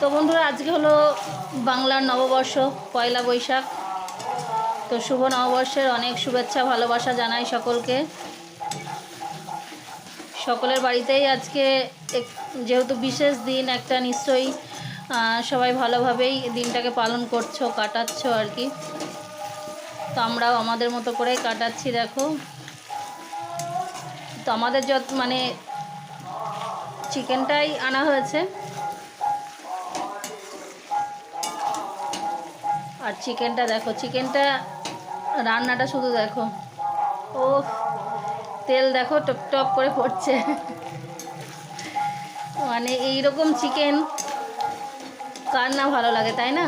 তো বন্ধুরা, আজকে হলো বাংলার নববর্ষ, পয়লা বৈশাখ। তো শুভ নববর্ষের অনেক শুভেচ্ছা ভালোবাসা জানাই সকলকে। সকলের বাড়িতেই আজকে যেহেতু বিশেষ দিন একটা, নিশ্চয়ই সবাই ভালোভাবেই দিনটাকে পালন করছো, কাটাচ্ছ আর কি। তো আমরাও আমাদের মতো করে কাটাচ্ছি। দেখো, তো আমাদের মানে চিকেনটাই আনা হয়েছে। আর চিকেনটা দেখো, চিকেনটা রান্নাটা শুধু দেখো, ও তেল দেখো টপ টপ করে পড়ছে। মানে এইরকম চিকেন কার না ভালো লাগে, তাই না?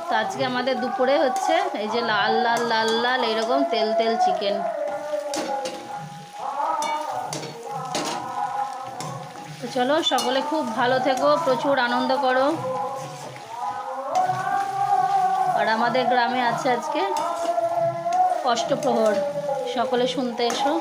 তো আজকে আমাদের দুপুরে হচ্ছে এই যে লাল লাল লাল লাল এইরকম তেল তেল চিকেন। তো চলো, সকলে খুব ভালো থেকো, প্রচুর আনন্দ করো। আর আমাদের গ্রামে আছে আজকে অষ্টপ্রহর, সকলে শুনতে এসো।